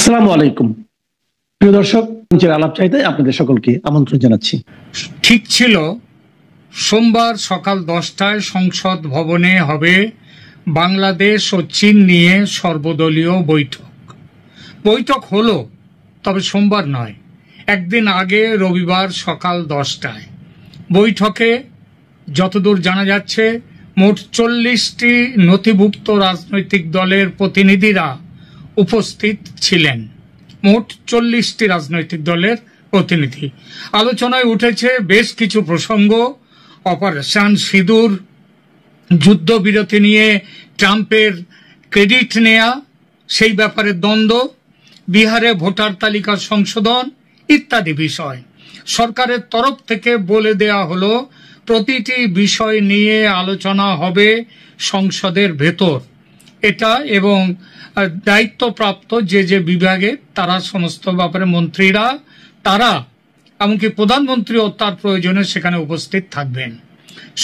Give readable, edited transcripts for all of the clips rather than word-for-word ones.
আসসালামু আলাইকুম প্রিয় দর্শক, মঞ্চের আলাপ চাইতে আপনাদের সকলকে আমন্ত্রণ জানাচ্ছি। ঠিক ছিল সোমবার সকাল 10টায় সংসদ ভবনে হবে বাংলাদেশ ও চীন নিয়ে সর্বদলীয় বৈঠক হলো, তবে সোমবার নয়, একদিন আগে রবিবার সকাল 10টায়। বৈঠকে যতদূর জানা যাচ্ছে মোট 40টি নথিভুক্ত রাজনৈতিক দলের প্রতিনিধিরা উপস্থিত ছিলেন। মোট 40টি রাজনৈতিক দলের প্রতিনিধি। আলোচনায় উঠেছে বেশ কিছু প্রসঙ্গ: অপারেশন সিঁদুর, যুদ্ধবিরতি নিয়ে ট্রাম্পের ক্রেডিট নেয়া, সেই ব্যাপারে দ্বন্দ্ব, বিহারে ভোটার তালিকা সংশোধন ইত্যাদি বিষয়। সরকারের তরফ থেকে বলে দেয়া হলো প্রতিটি বিষয় নিয়ে আলোচনা হবে সংসদের ভেতর। এটা এবং দায়িত্বপ্রাপ্ত যে বিভাগে তারা সমস্ত ব্যাপারে মন্ত্রীরা, তারা এমনকি প্রধানমন্ত্রীও তার প্রয়োজনে সেখানে উপস্থিত থাকবেন।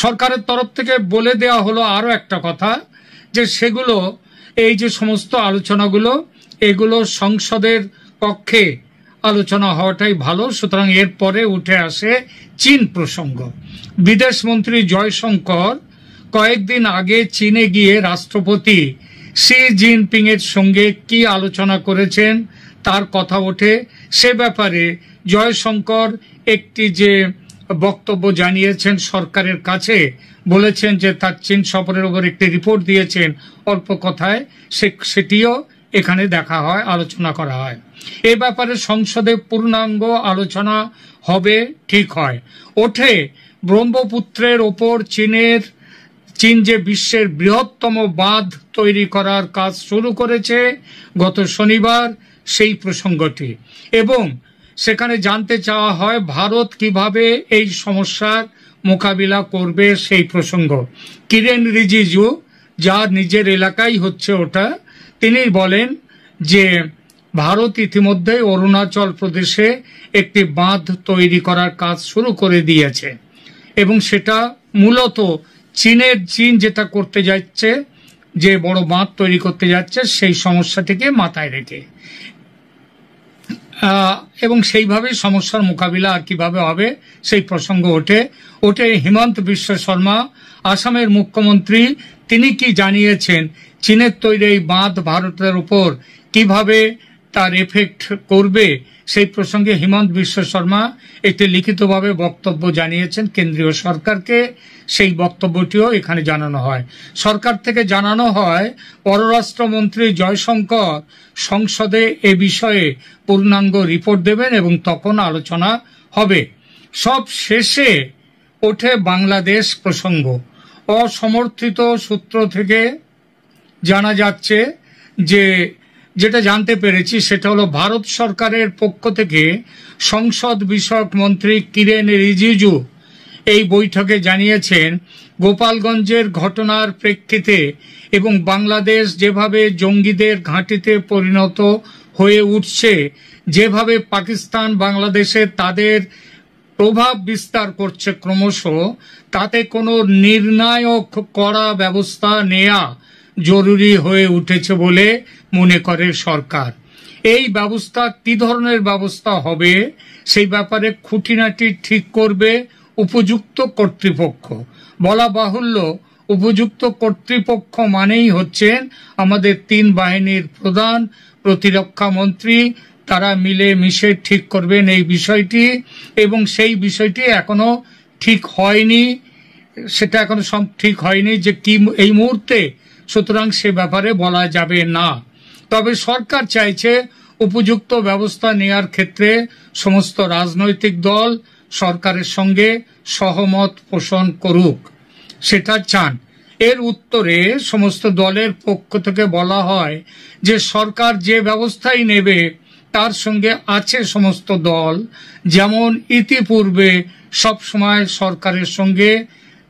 সরকারের তরফ থেকে বলে দেওয়া হলো আরো একটা কথা, যে সেগুলো, এই যে সমস্ত আলোচনাগুলো, এগুলো সংসদের কক্ষে আলোচনা হওয়াটাই ভালো। সুতরাং এরপরে উঠে আসে চীন প্রসঙ্গ। বিদেশ মন্ত্রী জয়শঙ্কর কয়েকদিন আগে চীনে গিয়ে রাষ্ট্রপতি শি জিনপিং এর সঙ্গে কি আলোচনা করেছেন তার কথা ওঠে। সে ব্যাপারে জয়শঙ্কর একটি যে বক্তব্য জানিয়েছেন সরকারের কাছে, বলেছেন যে তার চীন সফরের উপর একটি রিপোর্ট দিয়েছেন অল্প কথায়, সেটিও এখানে দেখা হয়, আলোচনা করা হয়। এ ব্যাপারে সংসদে পূর্ণাঙ্গ আলোচনা হবে, ঠিক হয়। ওঠে ব্রহ্মপুত্রের ওপর চীন যে বিশ্বের বৃহত্তম বাঁধ তৈরি করার কাজ শুরু করেছে গত শনিবার, সেই প্রসঙ্গটি, এবং সেখানে জানতে চাওয়া হয় ভারত কিভাবে এই সমস্যার মোকাবিলা করবে সেই প্রসঙ্গ। কিরেন রিজিজু, যার নিজের এলাকাই হচ্ছে ওটা, তিনি বলেন যে ভারত ইতিমধ্যে অরুণাচল প্রদেশে একটি বাঁধ তৈরি করার কাজ শুরু করে দিয়েছে, এবং সেটা মূলত চীন যেটা করতে যাচ্ছে, যে বড় বাঁধ তৈরি করতে যাচ্ছে, সেই সমস্যাটিকে মাথায় রেখে, এবং সেইভাবে সমস্যার মোকাবিলা আর কিভাবে হবে সেই প্রসঙ্গ ওঠে। হিমন্ত বিশ্ব শর্মা, আসামের মুখ্যমন্ত্রী, তিনি কি জানিয়েছেন চীনের তৈরি এই বাঁধ ভারতের উপর কিভাবে তার এফেক্ট করবে, সেই প্রসঙ্গে হিমন্ত বিশ্ব শর্মা একটি লিখিতভাবে বক্তব্য জানিয়েছেন কেন্দ্রীয় সরকারকে। সেই বক্তব্যটিও এখানে জানানো হয়। সরকার থেকে জানানো হয় পররাষ্ট্রমন্ত্রী জয়শঙ্কর সংসদে এ বিষয়ে পূর্ণাঙ্গ রিপোর্ট দেবেন এবং তখন আলোচনা হবে। সব শেষে ওঠে বাংলাদেশ প্রসঙ্গ। অসমর্থিত সূত্র থেকে জানা যাচ্ছে যে, যেটা জানতে পেরেছি সেটা হলো ভারত সরকারের পক্ষ থেকে সংসদ বিষয়ক মন্ত্রী কিরেন রিজিজু এই বৈঠকে জানিয়েছেন গোপালগঞ্জের ঘটনার প্রেক্ষিতে এবং বাংলাদেশ যেভাবে জঙ্গিদের ঘাঁটিতে পরিণত হয়ে উঠছে, যেভাবে পাকিস্তান বাংলাদেশে তাদের প্রভাব বিস্তার করছে ক্রমশ, তাতে কোনো নির্ণায়ক কড়া ব্যবস্থা নেয়া জরুরি হয়ে উঠেছে বলে মনে করে সরকার। এই ব্যবস্থা কি ধরনের ব্যবস্থা হবে সেই ব্যাপারে খুঁটিনাটি ঠিক করবে উপযুক্ত কর্তৃপক্ষ। বলা বাহুল্য, উপযুক্ত কর্তৃপক্ষ মানেই হচ্ছেন আমাদের 3 বাহিনীর প্রধান, প্রতিরক্ষা মন্ত্রী, তারা মিলে মিশে ঠিক করবেন এই বিষয়টি, এবং সেই বিষয়টি এখনো ঠিক হয়নি, সেটা এখনো ঠিক হয়নি যে কি এই মুহূর্তে, সুতরাং সে ব্যাপারে বলা যাবে না। তবে সরকার চাইছে উপযুক্ত ব্যবস্থা নেয়ার ক্ষেত্রে সমস্ত রাজনৈতিক দল সরকারের সঙ্গে সহমত পোষণ করুক, সেটা চান। এর উত্তরে সমস্ত দলের পক্ষ থেকে বলা হয় যে সরকার যে ব্যবস্থাই নেবে তার সঙ্গে আছে সমস্ত দল, যেমন ইতিপূর্বে সব সময় সরকারের সঙ্গে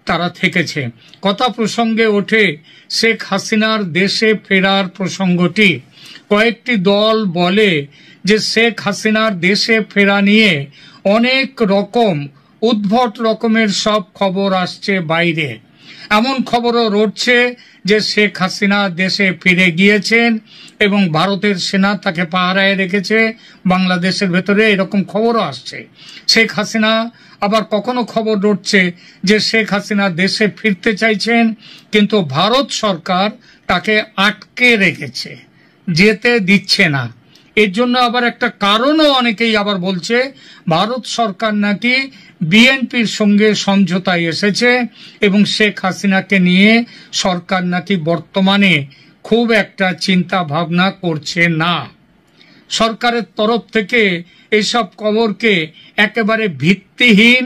তারা থেকেছে। কথা প্রসঙ্গে ওঠে শেখ হাসিনার দেশে ফেরার প্রসঙ্গটি। কয়েকটি দল বলে যে শেখ হাসিনার দেশে ফেরা নিয়ে অনেক রকম উদ্ভট রকমের সব খবর আসছে বাইরে। এমন খবরও রটছে যে শেখ হাসিনা দেশে ফিরে গিয়েছেন এবং ভারতের সেনা তাকে পাহারায় রেখেছে বাংলাদেশের ভেতরে, এরকম খবরও আসছে। শেখ হাসিনা আবার কখনো খবর উঠছে যে শেখ হাসিনা দেশে ফিরতে চাইছেন, কিন্তু ভারত সরকার তাকে আটকে রেখেছে, যেতে দিচ্ছে না। এর জন্য আবার একটা কারণও অনেকেই আবার বলছে, ভারত সরকার নাকি বিএনপির সঙ্গে সমঝোতায় এসেছে এবং শেখ হাসিনাকে নিয়ে সরকার নাকি বর্তমানে খুব একটা চিন্তা ভাবনা করছে না। সরকারের তরফ থেকে এসব খবরকে একেবারে ভিত্তিহীন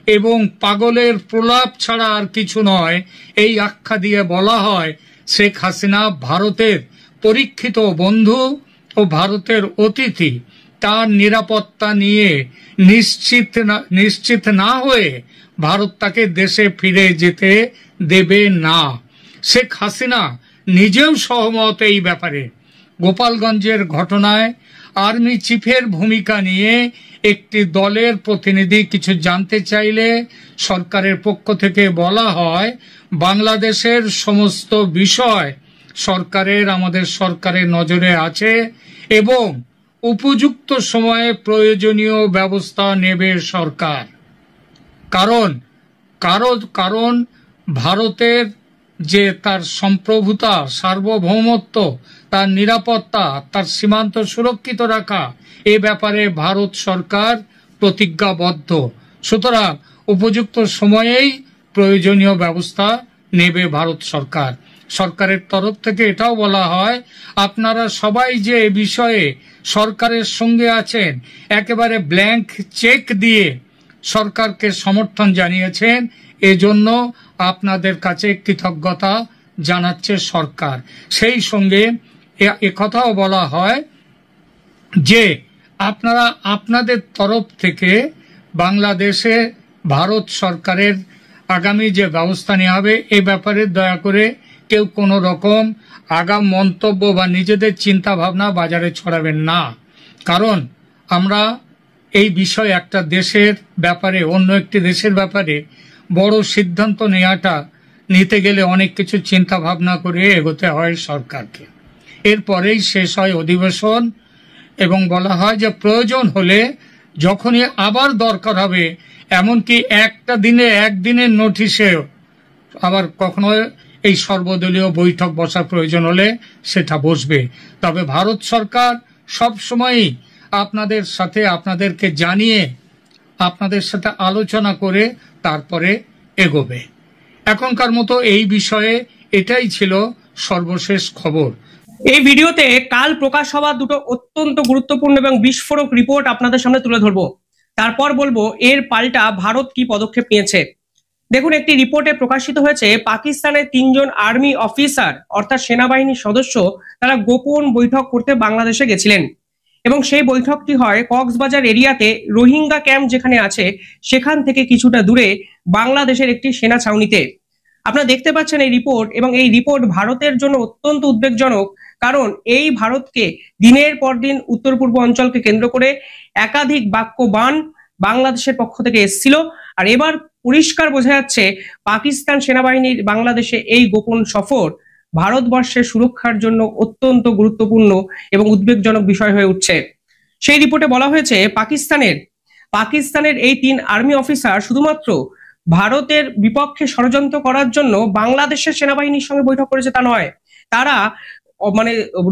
এবং পাগলের প্রলাপ ছাড়া আর কিছু নয় এই আখ্যা দিয়ে বলা হয় শেখ হাসিনা ভারতের পরীক্ষিত বন্ধু ও ভারতের অতিথি, তার নিরাপত্তা নিয়ে নিশ্চিত না হয়ে ভারত তাকে দেশে ফিরে যেতে দেবে না। শেখ হাসিনা নিজেও সহমত এই ব্যাপারে। গোপালগঞ্জের ঘটনায় আর্মি চিফের ভূমিকা নিয়ে একটি দলের প্রতিনিধি কিছু জানতে চাইলে সরকারের পক্ষ থেকে বলা হয়, বাংলাদেশের সমস্ত বিষয় আমাদের সরকারের নজরে আছে এবং উপযুক্ত সময়ে প্রয়োজনীয় ব্যবস্থা নেবে সরকার। কারণ ভারতের যে তার সম্প্রভুতা, সার্বভৌমত্ব, তার নিরাপত্তা, তার সীমান্ত সুরক্ষিত রাখা, এ ব্যাপারে ভারত সরকার প্রতিজ্ঞাবদ্ধ। সুতরাং উপযুক্ত সময়েই প্রয়োজনীয় ব্যবস্থা নেবে ভারত সরকার। সরকারের তরফ থেকে এটাও বলা হয়, আপনারা সবাই যে এ বিষয়ে সরকারের সঙ্গে আছেন, একেবারে ব্ল্যাঙ্ক চেক দিয়ে সরকারকে সমর্থন জানিয়েছেন, এজন্য আপনাদের কাছে কৃতজ্ঞতা জানাচ্ছে সরকার। সেই সঙ্গে একথাও বলা হয় যে আপনারা আপনাদের তরফ থেকে বাংলাদেশে ভারত সরকারের আগামী যে ব্যবস্থা নেওয়া হবে এ ব্যাপারে দয়া করে কেউ কোনো রকম আগাম মন্তব্য বা নিজেদের চিন্তা ভাবনা বাজারে ছড়াবেন না। কারণ আমরা এই বিষয়ে একটা দেশের ব্যাপারে, অন্য একটি দেশের ব্যাপারে বড় সিদ্ধান্ত নিতে গেলে অনেক কিছু চিন্তা ভাবনা করে এগোতে হয় সরকারকে। এরপরেই শেষ হয় অধিবেশন এবং বলা হয় যে প্রয়োজন হলে যখনই আবার দরকার হবে, এমনকি একদিনের নোটিশেও আবার কখনো এই সর্বদলীয় বৈঠক বসার প্রয়োজন হলে সেটা বসবে। তবে ভারত সরকার সব সময়ই আপনাদের সাথে, আপনাদেরকে জানিয়ে, আপনাদের সাথে আলোচনা করে তারপরে এগোবে। এখনকার মতো এই বিষয়ে এটাই ছিল সর্বশেষ খবর। এই ভিডিওতে কাল প্রকাশ হওয়া দুটো অত্যন্ত গুরুত্বপূর্ণ এবং বিস্ফোরক রিপোর্ট আপনাদের সামনে তুলে ধরবো। তারপর বলবো এর পাল্টা ভারত কি পদক্ষেপ নিয়েছে। দেখুন, একটি রিপোর্টে প্রকাশিত হয়েছে পাকিস্তানের 3 জন আর্মি অফিসার অর্থাৎ সেনাবাহিনীর সদস্য তারা গোপন বৈঠক করতে বাংলাদেশে গেছিলেন এবং সেই বৈঠকটি হয় কক্সবাজার এরিয়াতে, রোহিঙ্গা ক্যাম্প যেখানে আছে সেখান থেকে কিছুটা দূরে বাংলাদেশের একটি সেনা ছাউনিতে। আপনারা দেখতে পাচ্ছেন এই রিপোর্ট, এবং এই রিপোর্ট ভারতের জন্য অত্যন্ত উদ্বেগজনক। কারণ এই ভারতকে দিনের পর দিন উত্তর পূর্ব অঞ্চলকে কেন্দ্র করে একাধিক বাক্যবাণ বাংলাদেশের পক্ষ থেকে এসেছিল, আর এবার পরিষ্কার বোঝা যাচ্ছে পাকিস্তান সেনাবাহিনীর বাংলাদেশে এই গোপন সফর ভারতবর্ষের সুরক্ষার জন্য অত্যন্ত গুরুত্বপূর্ণ এবং উদ্বেগজনক বিষয় হয়ে উঠছে। সেই রিপোর্টে বলা হয়েছে পাকিস্তানের এই 3 আর্মি অফিসার শুধুমাত্র ভারতের বিপক্ষে ষড়যন্ত্র করার জন্য বাংলাদেশের সেনাবাহিনীর সঙ্গে বৈঠক করেছে তা নয়, তারা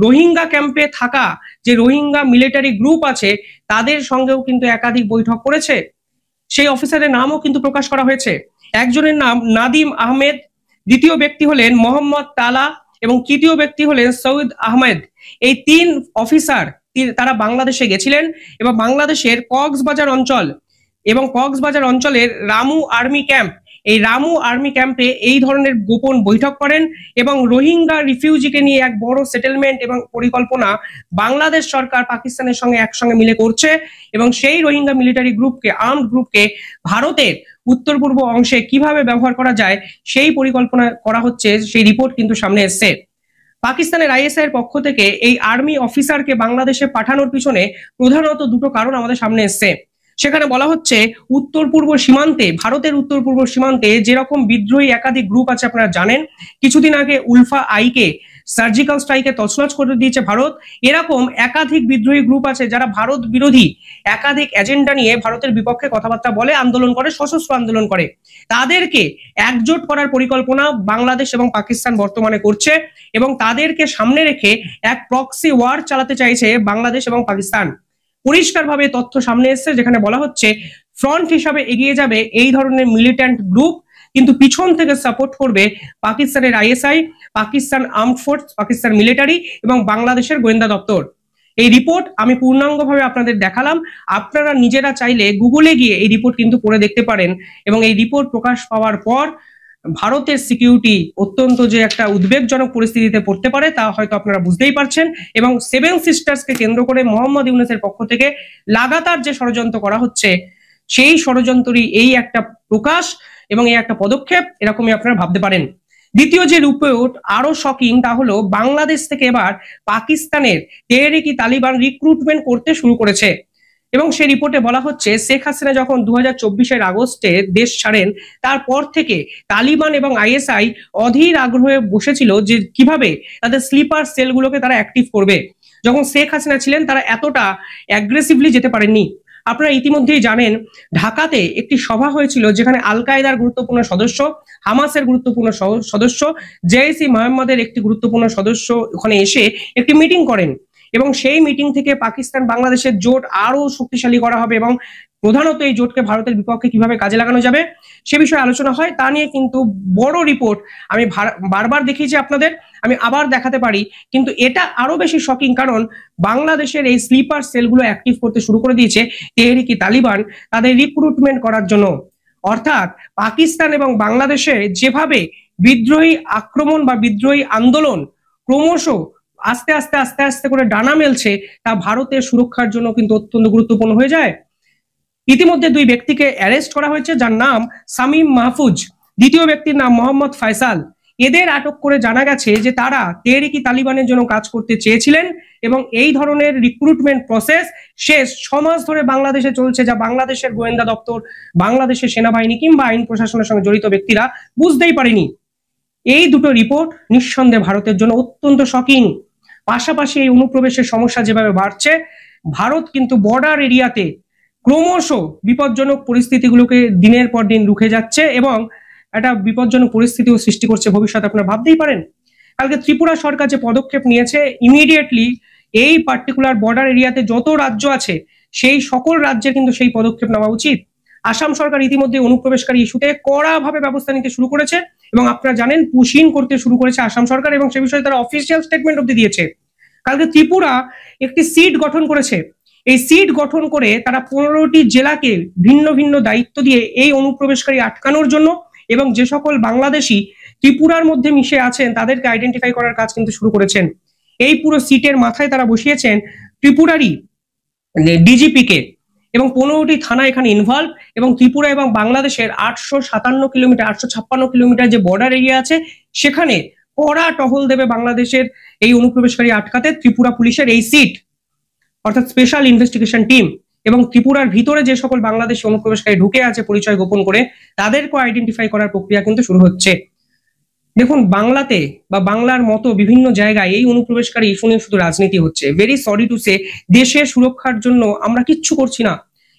রোহিঙ্গা ক্যাম্পে থাকা যে রোহিঙ্গা মিলিটারি গ্রুপ আছে তাদের সঙ্গেও কিন্তু একাধিক বৈঠক করেছে। সেই অফিসারের নামও কিন্তু প্রকাশ করা হয়েছে। একজনের নাম নাদিম আহমেদ, দ্বিতীয় ব্যক্তি হলেন মোহাম্মদ তালা এবং তৃতীয় ব্যক্তি হলেন সৌদ আহমেদ। এই 3 অফিসার তারা বাংলাদেশে গেছিলেন এবং বাংলাদেশের কক্সবাজার অঞ্চলের রামু আর্মি ক্যাম্প, এই রামু আর্মি ক্যাম্পে এই ধরনের গোপন বৈঠক করেন এবং রোহিঙ্গা রিফিউজিকে নিয়ে এক বড় সেটেলমেন্ট এবং পরিকল্পনা বাংলাদেশ সরকার পাকিস্তানের সঙ্গে একসঙ্গে মিলে করছে এবং সেই রোহিঙ্গা মিলিটারি গ্রুপকে, আর্মড গ্রুপকে ভারতের উত্তর পূর্ব অংশে কিভাবে ব্যবহার করা যায় সেই পরিকল্পনা করা হচ্ছে। সেই রিপোর্ট কিন্তু সামনে এসছে। পাকিস্তানের আইএসআই এর পক্ষ থেকে এই আর্মি অফিসারকে বাংলাদেশে পাঠানোর পিছনে প্রধানত দুটো কারণ আমাদের সামনে এসছে। সেখানে বলা হচ্ছে ভারতের উত্তর পূর্ব সীমান্তে যেরকম বিদ্রোহী একাধিক গ্রুপ আছে আপনারা জানেন, কিছুদিন আগে উলফা আইকে সার্জিক্যাল স্ট্রাইকে তছনছ করে দিয়েছে ভারত। এরকম একাধিক বিদ্রোহী গ্রুপ আছে যারা ভারত বিরোধী একাধিক এজেন্ডা নিয়ে ভারতের বিপক্ষে কথাবার্তা বলে, আন্দোলন করে, সশস্ত্র আন্দোলন করে। তাদেরকে একজোট করার পরিকল্পনা বাংলাদেশ এবং পাকিস্তান বর্তমানে করছে এবং তাদেরকে সামনে রেখে এক প্রক্সি ওয়ার চালাতে চাইছে বাংলাদেশ এবং পাকিস্তান। পরিষ্কারভাবে তথ্য সামনে এসেছে যেখানে বলা হচ্ছে ফ্রন্ট হিসাবে এগিয়ে যাবে এই ধরনের মিলিট্যান্ট গ্রুপ, কিন্তু পিছন থেকে সাপোর্ট করবে পাকিস্তানের ISI, Pakistan armed force, Pakistan military এবং বাংলাদেশের গোয়েন্দা দপ্তর। এই রিপোর্ট আমি পূর্ণাঙ্গভাবে আপনাদের দেখালাম, আপনারা নিজেরা চাইলে গুগলে গিয়ে এই রিপোর্ট কিন্তু পড়ে দেখতে পারেন। এবং এই রিপোর্ট প্রকাশ পাওয়ার পর ভারতের সিকিউরিটি অত্যন্ত যে একটা উদ্বেগজনক পরিস্থিতিতে পড়তে পারে তা হয়তো আপনারা বুঝতেই পারছেন। এবং সেভেন সিস্টার্সকে কেন্দ্র করে মোহাম্মদ ইউনূসের পক্ষ থেকে লাগাতার যে ষড়যন্ত্র করা হচ্ছে, সেই ষড়যন্ত্রই এই একটা প্রকাশ এবং এই একটা পদক্ষেপ, এরকমই আপনারা ভাবতে পারেন। দ্বিতীয় যে রিপোর্ট আরো শকিং, তা হলো বাংলাদেশ থেকে এবার পাকিস্তানের তেহরিকি তালিবান রিক্রুটমেন্ট করতে শুরু করেছে। এবং সেই রিপোর্টে বলা হচ্ছে শেখ হাসিনা যখন 2024-এর আগস্টে দেশ ছাড়েন, তারপর থেকে তালিবান এবং আইএসআই অধীর আগ্রহে বসেছিল যে কিভাবে তাদের স্লিপার সেলগুলোকে তারা অ্যাক্টিভ করবে। যখন শেখ হাসিনা ছিলেন তারা এতটা অ্যাগ্রেসিভলি যেতে পারেননি। আপনারা ইতিমধ্যেই জানেন ঢাকাতে একটি সভা হয়েছিল যেখানে আল কায়দার গুরুত্বপূর্ণ সদস্য, হামাসের গুরুত্বপূর্ণ সদস্য, জেএসি মোহাম্মদের একটি গুরুত্বপূর্ণ সদস্য ওখানে এসে একটি মিটিং করেন এবং সেই মিটিং থেকে পাকিস্তান বাংলাদেশের জোট আরো শক্তিশালী করা হবে এবং প্রধানত এই জোটকে ভারতের বিপক্ষে কিভাবে কাজে লাগানো যাবে সে বিষয়ে আলোচনা হয়। তা নিয়ে কিন্তু বড় রিপোর্ট আমি বারবার দেখিয়েছি আপনাদের, আমি আবার দেখাতে পারি, কিন্তু এটা আরো বেশি শকিং, কারণ বাংলাদেশের এই স্লিপার সেলগুলো অ্যাক্টিভ করতে শুরু করে দিয়েছে তেহরিকি তালিবান তাদের রিক্রুটমেন্ট করার জন্য। অর্থাৎ পাকিস্তান এবং বাংলাদেশে যেভাবে বিদ্রোহী আক্রমণ বা বিদ্রোহী আন্দোলন ক্রমশ আস্তে আস্তে আস্তে আস্তে করে ডানা মেলছে, তা ভারতের সুরক্ষার জন্য কিন্তু অত্যন্ত গুরুত্বপূর্ণ হয়ে যায়। ইতিমধ্যে দুই ব্যক্তিকে অ্যারেস্ট করা হয়েছে, যার নাম শামীম মাহফুজ, দ্বিতীয় ব্যক্তির নাম মোহাম্মদ ফয়সাল। এদের আটক করে জানা গেছে যে তারা তেহরিকি তালিবানের জন্য কাজ করতে চেয়েছিলেন এবং এই ধরনের রিক্রুটমেন্ট প্রসেস শেষ 6 মাস ধরে বাংলাদেশে চলছে, যা বাংলাদেশের গোয়েন্দা দপ্তর, বাংলাদেশের সেনাবাহিনী কিংবা আইন প্রশাসনের সঙ্গে জড়িত ব্যক্তিরা বুঝতেই পারেনি। এই দুটো রিপোর্ট নিঃসন্দেহে ভারতের জন্য অত্যন্ত শকিং। পাশাপাশি এই অনুপ্রবেশের সমস্যা যেভাবে বাড়ছে, ভারত কিন্তু বর্ডার এরিয়াতে ক্রমশ বিপজ্জনক পরিস্থিতিগুলোকে দিনের পর দিন রুখে যাচ্ছে এবং একটা বিপজ্জনক পরিস্থিতিও সৃষ্টি করছে ভবিষ্যতে। আপনারা ভাবতেই পারেন কালকে ত্রিপুরা সরকার যে পদক্ষেপ নিয়েছে, ইমিডিয়েটলি এই পার্টিকুলার বর্ডার এরিয়াতে যত রাজ্য আছে সেই সকল রাজ্যের কিন্তু সেই পদক্ষেপ নেওয়া উচিত। আসাম সরকার ইতিমধ্যে অনুপ্রবেশকারী ইস্যুতে কড়াভাবে ব্যবস্থা নিতে শুরু করেছে এবং আপনারা জানেন পুশিং করতে শুরু করেছে আসাম সরকার এবং সে বিষয়ে তারা অফিসিয়াল স্টেটমেন্ট অবধি দিয়েছে। কালকে ত্রিপুরা একটি সিট গঠন করেছে, এই সিট গঠন করে তারা 15টি জেলাকে ভিন্ন ভিন্ন দায়িত্ব দিয়ে এই অনুপ্রবেশকারী আটকানোর জন্য এবং যে সকল বাংলাদেশি ত্রিপুরার মধ্যে মিশে আছেন তাদেরকে আইডেন্টিফাই করার কাজ কিন্তু শুরু করেছেন। এই পুরো সিটের মাথায় তারা বসিয়েছেন ত্রিপুরারই ডিজিপি কে এবং 15টি থানা এখানে ইনভলভ এবং ত্রিপুরা এবং বাংলাদেশের 857 কিলোমিটার 856 কিলোমিটার যে বর্ডার এরিয়া আছে সেখানে কড়া টহল দেবে বাংলাদেশের এই অনুপ্রবেশকারী আটকাতে ত্রিপুরা পুলিশের এই সিট, অর্থাৎ স্পেশাল ইনভেস্টিগেশন টিম। এবং ত্রিপুরার ভিতরে যে সকল বাংলাদেশি অনুপ্রবেশকারী ঢুকে আছে পরিচয় গোপন করে, তাদেরকেও আইডেন্টিফাই করার প্রক্রিয়া কিন্তু শুরু হচ্ছে। দেখুন, বাংলাতে বা বাংলার মতো বিভিন্ন জায়গায় এই অনুপ্রবেশকারী ইস্যু নিয়ে শুধু রাজনীতি হচ্ছে। ভেরি সরি টু সে, দেশের সুরক্ষার জন্য আমরা কিচ্ছু করছি না,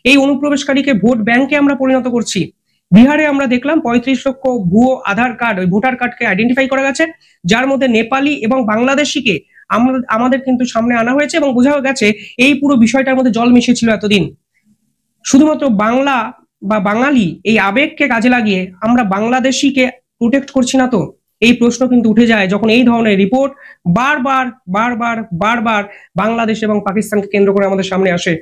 এই অনুপ্রবেশকারীকে ভোট ব্যাংকে আমরা পরিণত করছি। বিহারে আমরা দেখলাম 35 লক্ষ ভুয়ো আধার কার্ড, ওই ভোটার কার্ডকে আইডেন্টিফাই করা গেছে, যার মধ্যে নেপালি এবং বাংলাদেশিকে আমাদের কিন্তু সামনে আনা হয়েছে এবং বোঝা গেছে এই পুরো বিষয়টার মধ্যে জল মিশেছিল এতদিন। শুধুমাত্র বাংলা বা বাঙালি এই আবেগকে কাজে লাগিয়ে আমরা বাংলাদেশিকে প্রোটেক্ট করছি না তো, এই প্রশ্ন কিন্তু উঠে যায় যখন এই ধরনের রিপোর্ট বারবার বারবার বারবার বাংলাদেশ এবং পাকিস্তানকে কেন্দ্র করে আমাদের সামনে আসে।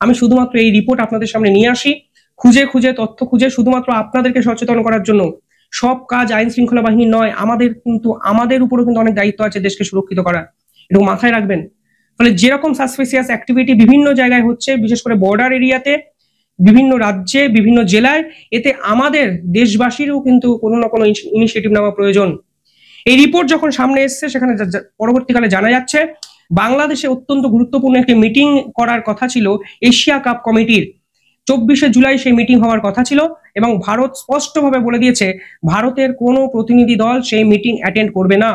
আমি শুধুমাত্র এই রিপোর্ট আপনাদের সামনে নিয়ে আসি, খুঁজে খুঁজে তথ্য খুঁজে, শুধুমাত্র আপনাদেরকে সচেতন করার জন্য। সব কাজ আইন শৃঙ্খলা বাহিনী নয়, আমাদের উপরও কিন্তু অনেক দায়িত্ব আছে দেশকে সুরক্ষিত করা, এটা মাথায় রাখবেন। ফলে যেরকম সাসপিসিয়াস অ্যাক্টিভিটি বিভিন্ন জায়গায় হচ্ছে, বিশেষ করে বর্ডার এরিয়াতে, বিভিন্ন রাজ্যে, বিভিন্ন জেলায়, এতে আমাদের দেশবাসীরও কিন্তু কোনো না কোনো ইনিশিয়েটিভ নেওয়া প্রয়োজন। এই রিপোর্ট যখন সামনে এসছে সেখানে পরবর্তীকালে জানা যাচ্ছে বাংলাদেশে অত্যন্ত গুরুত্বপূর্ণ একটি মিটিং করার কথা ছিল এশিয়া কাপ কমিটির। 24শে জুলাই সেই মিটিং হওয়ার কথা ছিল এবং ভারত স্পষ্টভাবে বলে দিয়েছে ভারতের কোনো প্রতিনিধি দল সেই মিটিং অ্যাটেন্ড করবে না।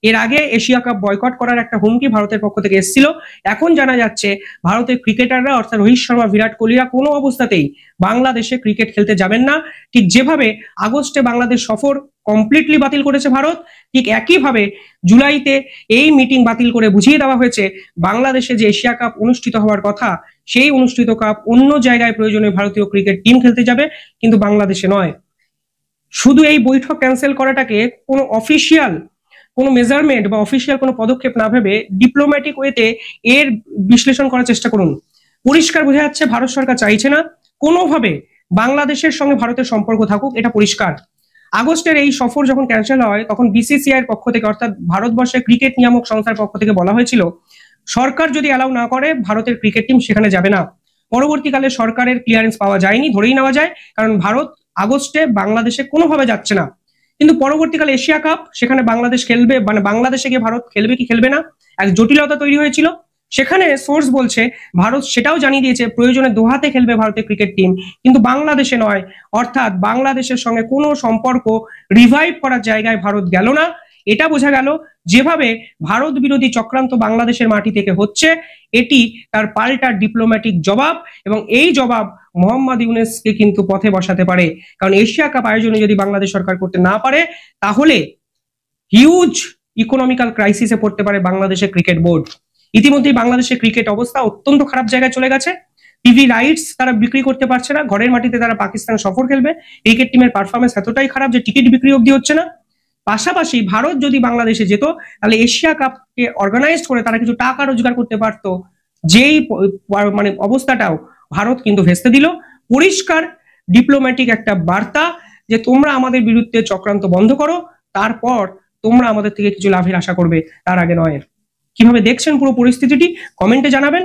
এর আগে এশিয়া কাপ বয়কট করার একটা হুমকি ভারতের পক্ষ থেকে এসেছিল। এখন জানা যাচ্ছে ভারতের ক্রিকেটাররা অর্থাৎ রোহিত শর্মা, বিরাট কোহলিরা কোনো অবস্থাতেই বাংলাদেশে ক্রিকেট খেলতে যাবেন না। ঠিক যেভাবে আগস্টে বাংলাদেশ সফর কমপ্লিটলি বাতিল করেছে ভারত, ঠিক একইভাবে জুলাইতে এই মিটিং বাতিল করে বুঝিয়ে দেওয়া হয়েছে বাংলাদেশে যে এশিয়া কাপ অনুষ্ঠিত হওয়ার কথা, সেই অনুষ্ঠিত কাপ অন্য জায়গায় প্রয়োজনে ভারতীয় ক্রিকেট টিম খেলতে যাবে, কিন্তু বাংলাদেশে নয়। শুধু এই বৈঠক ক্যান্সেল করাটাকে কোনো অফিসিয়াল কোনো মেজারমেন্ট বা অফিসিয়াল কোনো পদক্ষেপ না ভেবে ডিপ্লোম্যাটিক ওয়েতে এর বিশ্লেষণ করার চেষ্টা করুন। পরিষ্কার বোঝা যাচ্ছে ভারত সরকার চাইছে না কোনোভাবে বাংলাদেশের সঙ্গে ভারতের সম্পর্ক থাকুক, এটা পরিষ্কার। আগস্টের এই সফর যখন ক্যান্সেল হয় তখন বিসিসিআই এর পক্ষ থেকে অর্থাৎ ভারতবর্ষের ক্রিকেট নিয়ামক সংস্থার পক্ষ থেকে বলা হয়েছিল সরকার যদি অ্যালাউ না করে ভারতের ক্রিকেট টিম সেখানে যাবে না। পরবর্তীকালে সরকারের ক্লিয়ারেন্স পাওয়া যায়নি, ধরেই নেওয়া যায়, কারণ ভারত আগস্টে বাংলাদেশে কোনোভাবে যাচ্ছে না। কিন্তু পরবর্তীকালে এশিয়া কাপ, সেখানে বাংলাদেশ খেলবে, মানে বাংলাদেশে গিয়ে ভারত খেলবে কি খেলবে না এক জটিলতা তৈরি হয়েছিল। সেখানে সোর্স বলছে ভারত সেটাও জানিয়ে দিয়েছে প্রয়োজনে দোহাতে খেলবে ভারতের ক্রিকেট টিম, কিন্তু বাংলাদেশে নয়। অর্থাৎ বাংলাদেশের সঙ্গে কোনো সম্পর্ক রিভাইভ করার জায়গায় ভারত গেল না। এটা বোঝা গেল যেভাবে ভারত বিরোধী চক্রান্ত বাংলাদেশের মাটি থেকে হচ্ছে, এটি তার পাল্টা ডিপ্লোম্যাটিক জবাব, এবং এই জবাব মোহাম্মদ ইউনূসকে কিন্তু পথে বসাতে পারে। কারণ এশিয়া কাপ আয়োজনে যদি বাংলাদেশ সরকার করতে না পারে তাহলে হিউজ ইকোনমিক্যাল ক্রাইসিসে পড়তে পারে বাংলাদেশের ক্রিকেট বোর্ড। ইতিমধ্যেই বাংলাদেশের ক্রিকেট অবস্থা অত্যন্ত খারাপ জায়গায় চলে গেছে। টিভি রাইটস তারা বিক্রি করতে পারছে না, ঘরের মাটিতে তারা পাকিস্তান সফর খেলবে, ক্রিকেট টিমের পারফরমেন্স এতটাই খারাপ যে টিকিট বিক্রি অবধি হচ্ছে না। পাশাপাশি ভারত যদি বাংলাদেশে যেত তাহলে এশিয়া কাপকে অর্গানাইজ করে তারা কিছু টাকা রোজগার করতে পারতো, যেই মানে অবস্থাটাও ভারত কিন্তু ভেস্তে দিল। পরিষ্কার ডিপ্লোম্যাটিক একটা বার্তা যে তোমরা আমাদের বিরুদ্ধে চক্রান্ত বন্ধ করো, তারপর তোমরা আমাদের থেকে কিছু লাভের আশা করবে, তার আগে নয়। কিভাবে দেখছেন পুরো পরিস্থিতিটি কমেন্টে জানাবেন।